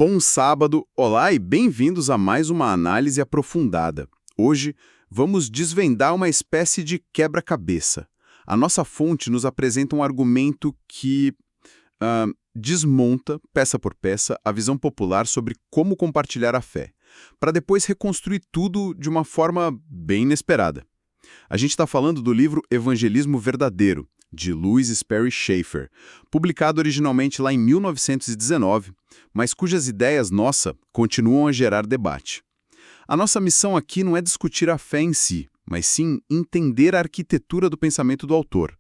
Bom sábado, olá e bem-vindos a mais uma análise aprofundada. Hoje vamos desvendar uma espécie de quebra-cabeça. A nossa fonte nos apresenta um argumento que desmonta, peça por peça, a visão popular sobre como compartilhar a fé, para depois reconstruir tudo de uma forma bem inesperada. A gente está falando do livro Evangelismo Verdadeiro, de Louis Sperry Chafer, publicado originalmente lá em 1919, mas cujas ideias, continuam a gerar debate. A nossa missão aqui não é discutir a fé em si, mas sim entender a arquitetura do pensamento do autor.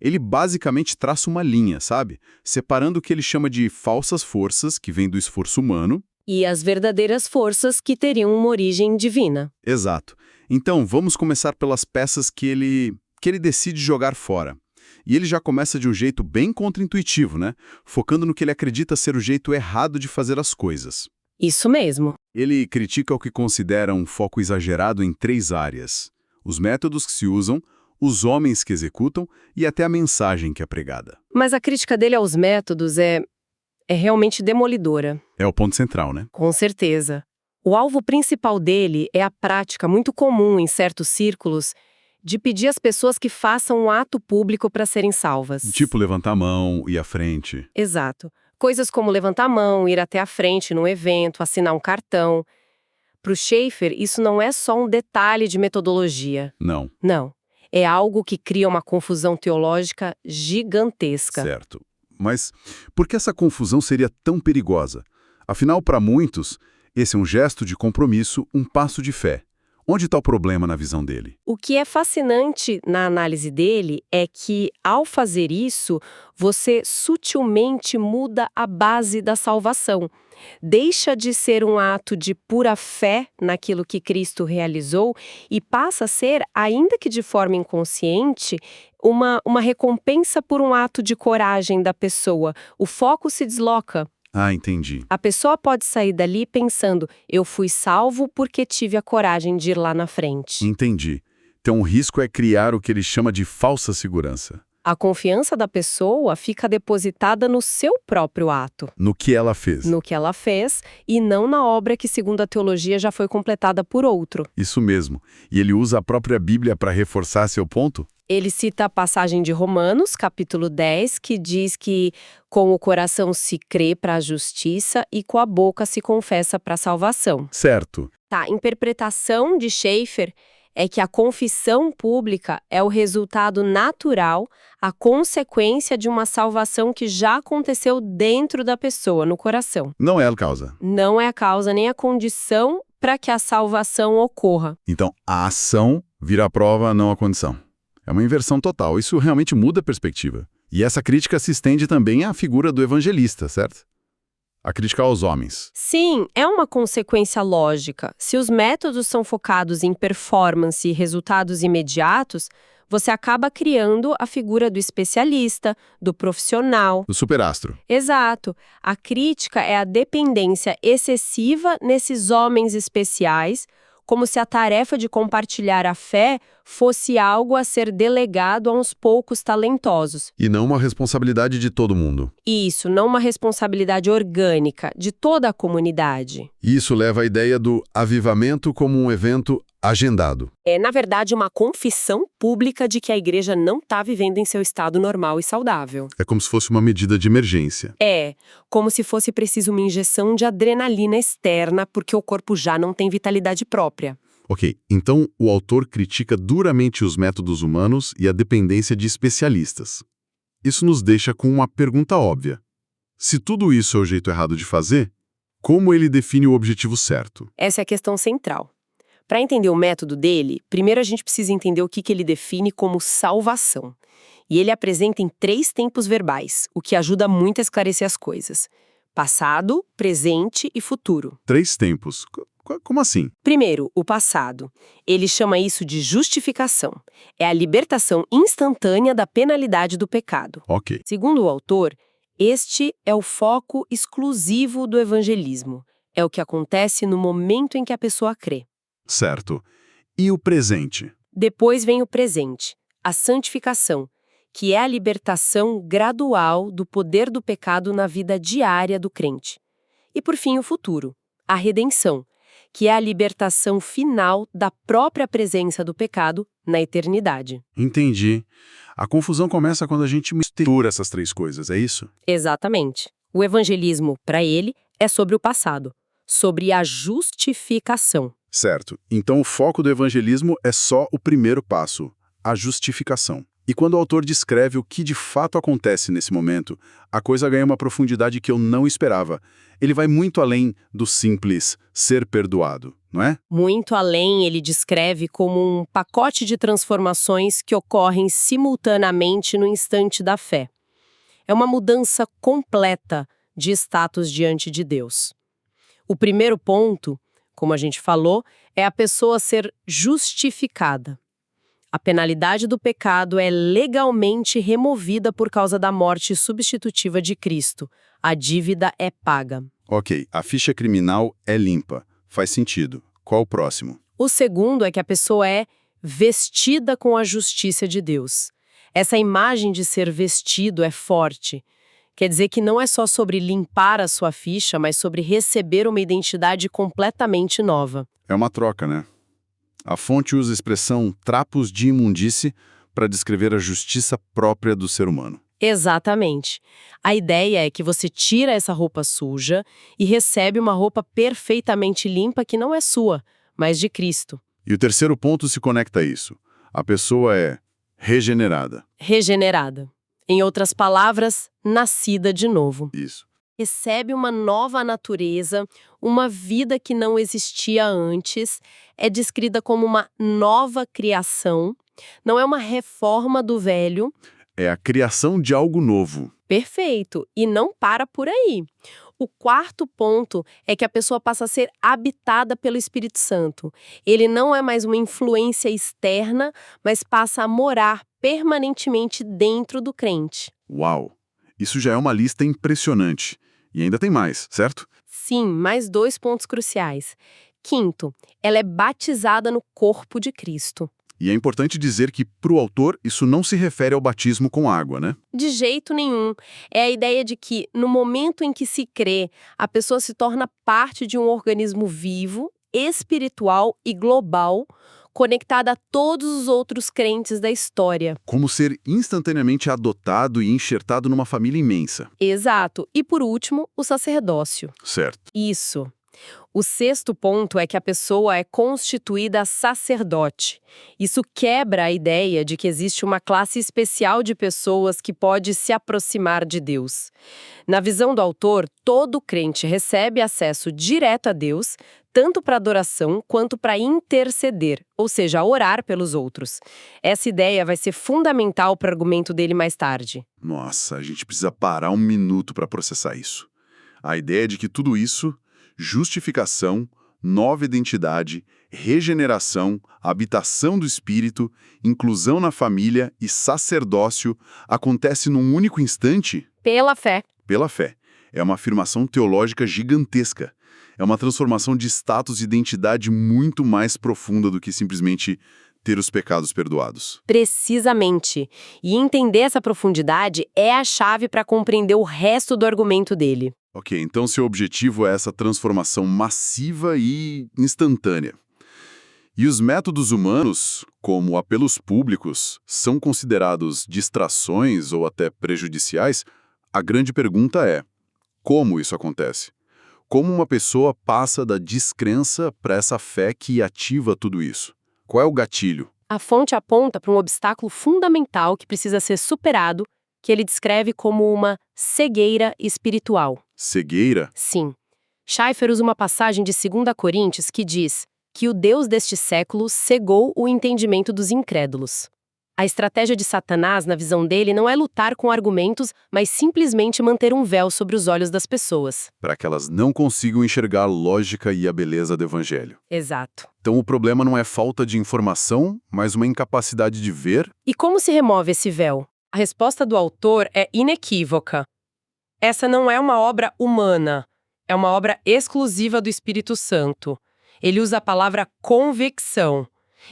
Ele basicamente traça uma linha, sabe? Separando o que ele chama de falsas forças, que vêm do esforço humano, e as verdadeiras forças que teriam uma origem divina. Exato. Então, vamos começar pelas peças que ele decide jogar fora. E ele já começa de um jeito bem contraintuitivo, né? Focando no que ele acredita ser o jeito errado de fazer as coisas. Isso mesmo. Ele critica o que considera um foco exagerado em 3 áreas: os métodos que se usam, os homens que executam e até a mensagem que é pregada. Mas a crítica dele aos métodos é realmente demolidora. É o ponto central, né? Com certeza. O alvo principal dele é a prática muito comum em certos círculos de pedir às pessoas que façam um ato público para serem salvas. Tipo levantar a mão, ir à frente. Exato. Coisas como levantar a mão, ir até a frente num evento, assinar um cartão. Para o Chafer, isso não é só um detalhe de metodologia. Não. Não. É algo que cria uma confusão teológica gigantesca. Certo. Mas por que essa confusão seria tão perigosa? Afinal, para muitos, esse é um gesto de compromisso, um passo de fé. Onde está o problema na visão dele? O que é fascinante na análise dele é que, ao fazer isso, você sutilmente muda a base da salvação. Deixa de ser um ato de pura fé naquilo que Cristo realizou e passa a ser, ainda que de forma inconsciente, uma recompensa por um ato de coragem da pessoa. O foco se desloca. Ah, entendi. A pessoa pode sair dali pensando, eu fui salvo porque tive a coragem de ir lá na frente. Entendi. Então o risco é criar o que ele chama de falsa segurança. A confiança da pessoa fica depositada no seu próprio ato. No que ela fez. No que ela fez e não na obra que, segundo a teologia, já foi completada por outro. Isso mesmo. E ele usa a própria Bíblia para reforçar seu ponto? Ele cita a passagem de Romanos, capítulo 10, que diz que com o coração se crê para a justiça e com a boca se confessa para a salvação. Certo. Tá, a interpretação de Chafer é que a confissão pública é o resultado natural, a consequência de uma salvação que já aconteceu dentro da pessoa, no coração. Não é a causa. Não é a causa nem a condição para que a salvação ocorra. Então, a ação vira a prova, não a condição. É uma inversão total. Isso realmente muda a perspectiva. E essa crítica se estende também à figura do evangelista, certo? A crítica aos homens. Sim, é uma consequência lógica. Se os métodos são focados em performance e resultados imediatos, você acaba criando a figura do especialista, do profissional. Do superastro. Exato. A crítica é a dependência excessiva nesses homens especiais, como se a tarefa de compartilhar a fé fosse algo a ser delegado a uns poucos talentosos. E não uma responsabilidade de todo mundo. Isso, não uma responsabilidade orgânica de toda a comunidade. Isso leva à ideia do avivamento como um evento agendado. É, na verdade, uma confissão pública de que a igreja não está vivendo em seu estado normal e saudável. É como se fosse uma medida de emergência. É, como se fosse preciso uma injeção de adrenalina externa porque o corpo já não tem vitalidade própria. Ok, então o autor critica duramente os métodos humanos e a dependência de especialistas. Isso nos deixa com uma pergunta óbvia. Se tudo isso é o jeito errado de fazer, como ele define o objetivo certo? Essa é a questão central. Para entender o método dele, primeiro a gente precisa entender o que ele define como salvação. E ele apresenta em 3 tempos verbais, o que ajuda muito a esclarecer as coisas: passado, presente e futuro. 3 tempos. Como assim? Primeiro, o passado. Ele chama isso de justificação. É a libertação instantânea da penalidade do pecado. Ok. Segundo o autor, este é o foco exclusivo do evangelismo. É o que acontece no momento em que a pessoa crê. Certo. E o presente? Depois vem o presente, a santificação, que é a libertação gradual do poder do pecado na vida diária do crente. E por fim, o futuro, a redenção, que é a libertação final da própria presença do pecado na eternidade. Entendi. A confusão começa quando a gente mistura essas três coisas, é isso? Exatamente. O evangelismo, para ele, é sobre o passado, sobre a justificação. Certo. Então o foco do evangelismo é só o primeiro passo, a justificação. E quando o autor descreve o que de fato acontece nesse momento, a coisa ganha uma profundidade que eu não esperava. Ele vai muito além do simples ser perdoado, não é? Muito além, ele descreve como um pacote de transformações que ocorrem simultaneamente no instante da fé. É uma mudança completa de status diante de Deus. O primeiro ponto, como a gente falou, é a pessoa ser justificada. A penalidade do pecado é legalmente removida por causa da morte substitutiva de Cristo. A dívida é paga. Ok, a ficha criminal é limpa. Faz sentido. Qual o próximo? O segundo é que a pessoa é vestida com a justiça de Deus. Essa imagem de ser vestido é forte. Quer dizer que não é só sobre limpar a sua ficha, mas sobre receber uma identidade completamente nova. É uma troca, né? A fonte usa a expressão trapos de imundície para descrever a justiça própria do ser humano. Exatamente. A ideia é que você tira essa roupa suja e recebe uma roupa perfeitamente limpa que não é sua, mas de Cristo. E o terceiro ponto se conecta a isso. A pessoa é regenerada. Regenerada. Em outras palavras, nascida de novo. Isso. Recebe uma nova natureza, uma vida que não existia antes, é descrita como uma nova criação, não é uma reforma do velho. É a criação de algo novo. Perfeito, e não para por aí. O quarto ponto é que a pessoa passa a ser habitada pelo Espírito Santo. Ele não é mais uma influência externa, mas passa a morar permanentemente dentro do crente. Uau! Isso já é uma lista impressionante. E ainda tem mais, certo? Sim, mais 2 pontos cruciais. Quinto, ela é batizada no corpo de Cristo. E é importante dizer que, para o autor, isso não se refere ao batismo com água, né? De jeito nenhum. É a ideia de que, no momento em que se crê, a pessoa se torna parte de um organismo vivo, espiritual e global, conectada a todos os outros crentes da história. Como ser instantaneamente adotado e enxertado numa família imensa. Exato. E, por último, o sacerdócio. Certo. Isso. O sexto ponto é que a pessoa é constituída sacerdote. Isso quebra a ideia de que existe uma classe especial de pessoas que pode se aproximar de Deus. Na visão do autor, todo crente recebe acesso direto a Deus, tanto para adoração quanto para interceder, ou seja, orar pelos outros. Essa ideia vai ser fundamental para o argumento dele mais tarde. Nossa, a gente precisa parar um minuto para processar isso. A ideia de que tudo isso, justificação, nova identidade, regeneração, habitação do espírito, inclusão na família e sacerdócio, acontece num único instante? Pela fé. Pela fé. É uma afirmação teológica gigantesca. É uma transformação de status e identidade muito mais profunda do que simplesmente ter os pecados perdoados. Precisamente. E entender essa profundidade é a chave para compreender o resto do argumento dele. Ok, então seu objetivo é essa transformação massiva e instantânea. E os métodos humanos, como apelos públicos, são considerados distrações ou até prejudiciais? A grande pergunta é: como isso acontece? Como uma pessoa passa da descrença para essa fé que ativa tudo isso? Qual é o gatilho? A fonte aponta para um obstáculo fundamental que precisa ser superado, que ele descreve como uma cegueira espiritual. Cegueira? Sim. Schaeffer usa uma passagem de 2 Coríntios que diz que o Deus deste século cegou o entendimento dos incrédulos. A estratégia de Satanás, na visão dele, não é lutar com argumentos, mas simplesmente manter um véu sobre os olhos das pessoas. Para que elas não consigam enxergar a lógica e a beleza do evangelho. Exato. Então o problema não é falta de informação, mas uma incapacidade de ver. E como se remove esse véu? A resposta do autor é inequívoca. Essa não é uma obra humana, é uma obra exclusiva do Espírito Santo. Ele usa a palavra convicção.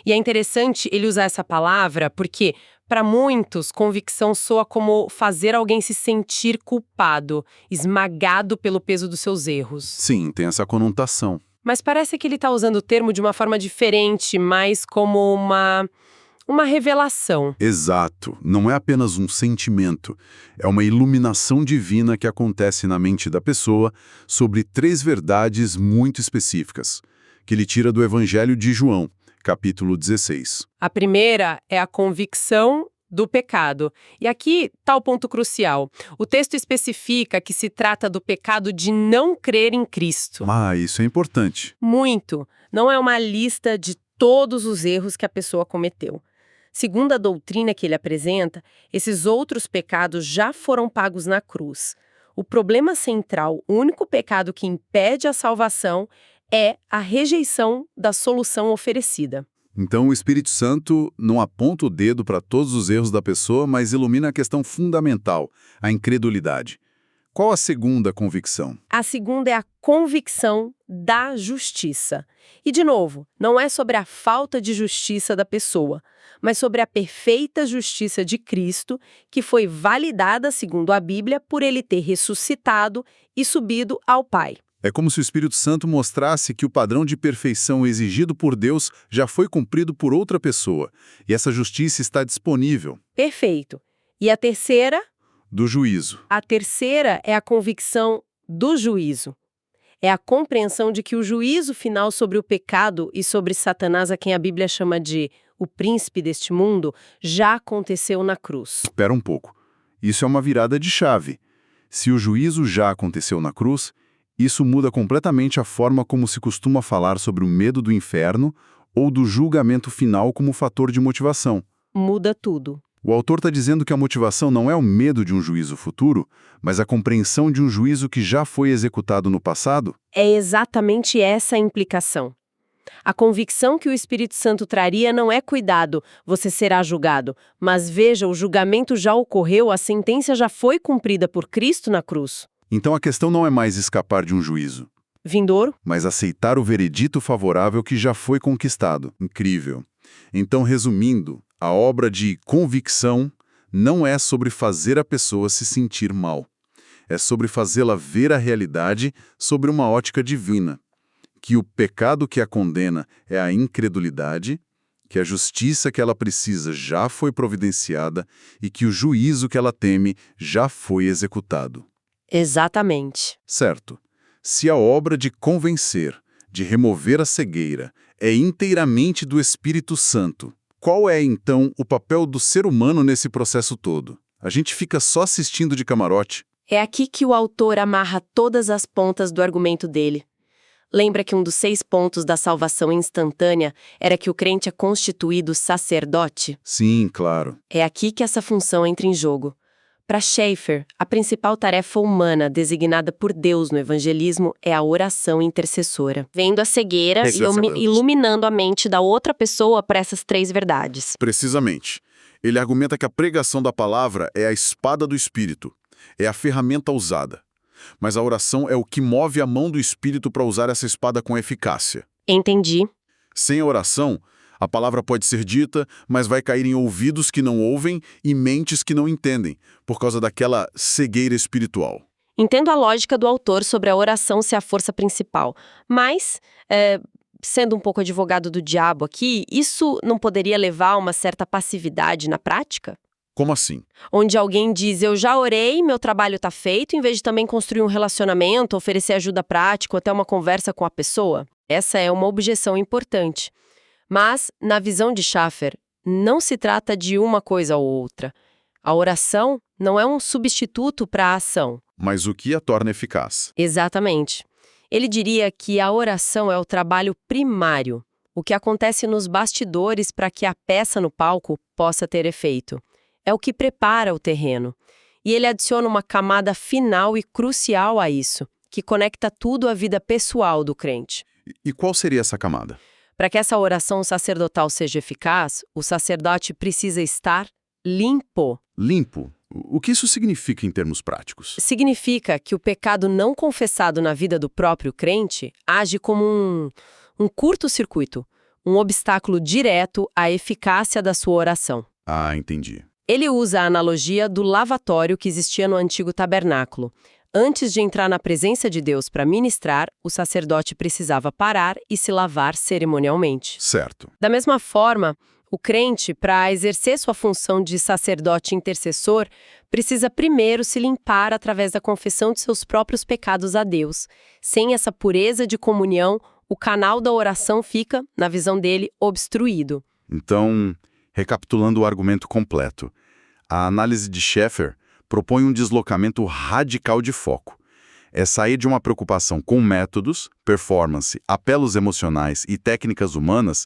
E é interessante ele usar essa palavra porque, Para muitos, convicção soa como fazer alguém se sentir culpado, esmagado pelo peso dos seus erros. Sim, tem essa conotação. Mas parece que ele está usando o termo de uma forma diferente, mais como uma revelação. Exato. Não é apenas um sentimento. É uma iluminação divina que acontece na mente da pessoa sobre 3 verdades muito específicas, que ele tira do Evangelho de João, capítulo 16. A primeira é a convicção do pecado. E aqui está o ponto crucial. O texto especifica que se trata do pecado de não crer em Cristo. Ah, isso é importante. Muito. Não é uma lista de todos os erros que a pessoa cometeu. Segundo a doutrina que ele apresenta, esses outros pecados já foram pagos na cruz. O problema central, o único pecado que impede a salvação, é a rejeição da solução oferecida. Então o Espírito Santo não aponta o dedo para todos os erros da pessoa, mas ilumina a questão fundamental, a incredulidade. Qual a segunda convicção? A segunda é a convicção da justiça. E, de novo, não é sobre a falta de justiça da pessoa, mas sobre a perfeita justiça de Cristo, que foi validada, segundo a Bíblia, por ele ter ressuscitado e subido ao Pai. É como se o Espírito Santo mostrasse que o padrão de perfeição exigido por Deus já foi cumprido por outra pessoa, e essa justiça está disponível. Perfeito. E a terceira? Do juízo. A terceira é a convicção do juízo. É a compreensão de que o juízo final sobre o pecado e sobre Satanás, a quem a Bíblia chama de o príncipe deste mundo, já aconteceu na cruz. Espera um pouco. Isso é uma virada de chave. Se o juízo já aconteceu na cruz, isso muda completamente a forma como se costuma falar sobre o medo do inferno ou do julgamento final como fator de motivação. Muda tudo. O autor está dizendo que a motivação não é o medo de um juízo futuro, mas a compreensão de um juízo que já foi executado no passado? É exatamente essa a implicação. A convicção que o Espírito Santo traria não é cuidado, você será julgado, mas veja, o julgamento já ocorreu, a sentença já foi cumprida por Cristo na cruz. Então a questão não é mais escapar de um juízo, Vindouro? mas aceitar o veredito favorável que já foi conquistado. Incrível. Então, resumindo, a obra de convicção não é sobre fazer a pessoa se sentir mal. É sobre fazê-la ver a realidade sobre uma ótica divina. Que o pecado que a condena é a incredulidade, que a justiça que ela precisa já foi providenciada e que o juízo que ela teme já foi executado. Exatamente. Certo. Se a obra de convencer, de remover a cegueira, é inteiramente do Espírito Santo, qual é, então, o papel do ser humano nesse processo todo? A gente fica só assistindo de camarote? É aqui que o autor amarra todas as pontas do argumento dele. Lembra que um dos 6 pontos da salvação instantânea era que o crente é constituído sacerdote? Sim, claro. É aqui que essa função entra em jogo. Para Schaeffer, a principal tarefa humana designada por Deus no evangelismo é a oração intercessora, vendo a cegueira e iluminando a mente da outra pessoa para essas 3 verdades. Precisamente. Ele argumenta que a pregação da palavra é a espada do Espírito, é a ferramenta usada. Mas a oração é o que move a mão do Espírito para usar essa espada com eficácia. Entendi. Sem a oração, a palavra pode ser dita, mas vai cair em ouvidos que não ouvem e mentes que não entendem, por causa daquela cegueira espiritual. Entendo a lógica do autor sobre a oração ser a força principal, mas, sendo um pouco advogado do diabo aqui, isso não poderia levar a uma certa passividade na prática? Como assim? Onde alguém diz, eu já orei, meu trabalho está feito, em vez de também construir um relacionamento, oferecer ajuda prática ou até uma conversa com a pessoa? Essa é uma objeção importante. Mas, na visão de Schaeffer, não se trata de uma coisa ou outra. A oração não é um substituto para a ação. Mas o que a torna eficaz? Exatamente. Ele diria que a oração é o trabalho primário, o que acontece nos bastidores para que a peça no palco possa ter efeito. É o que prepara o terreno. E ele adiciona uma camada final e crucial a isso, que conecta tudo à vida pessoal do crente. E qual seria essa camada? Para que essa oração sacerdotal seja eficaz, o sacerdote precisa estar limpo. Limpo? O que isso significa em termos práticos? Significa que o pecado não confessado na vida do próprio crente age como um curto-circuito, um obstáculo direto à eficácia da sua oração. Ah, entendi. Ele usa a analogia do lavatório que existia no antigo tabernáculo. Antes de entrar na presença de Deus para ministrar, o sacerdote precisava parar e se lavar cerimonialmente. Certo. Da mesma forma, o crente, para exercer sua função de sacerdote intercessor, precisa primeiro se limpar através da confissão de seus próprios pecados a Deus. Sem essa pureza de comunhão, o canal da oração fica, na visão dele, obstruído. Então, recapitulando o argumento completo, a análise de Schaeffer propõe um deslocamento radical de foco. É sair de uma preocupação com métodos, performance, apelos emocionais e técnicas humanas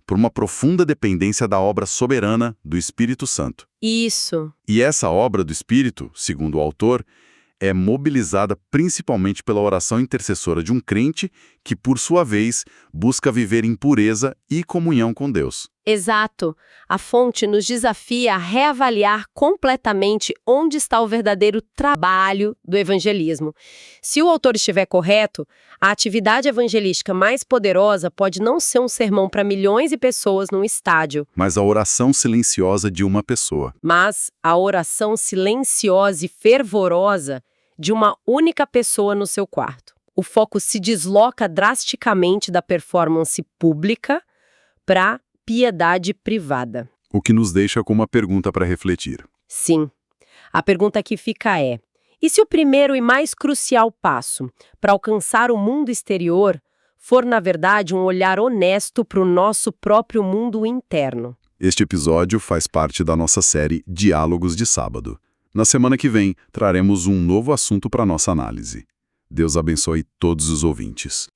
por uma profunda dependência da obra soberana do Espírito Santo. Isso. E essa obra do Espírito, segundo o autor, é mobilizada principalmente pela oração intercessora de um crente que, por sua vez, busca viver em pureza e comunhão com Deus. Exato. A fonte nos desafia a reavaliar completamente onde está o verdadeiro trabalho do evangelismo. Se o autor estiver correto, a atividade evangelística mais poderosa pode não ser um sermão para milhões de pessoas num estádio, Mas a oração silenciosa de uma pessoa. mas a oração silenciosa e fervorosa de uma única pessoa no seu quarto. O foco se desloca drasticamente da performance pública para piedade privada. O que nos deixa com uma pergunta para refletir. Sim. A pergunta que fica é: e se o primeiro e mais crucial passo para alcançar o mundo exterior for, na verdade, um olhar honesto para o nosso próprio mundo interno? Este episódio faz parte da nossa série Diálogos de Sábado. Na semana que vem, traremos um novo assunto para nossa análise. Deus abençoe todos os ouvintes.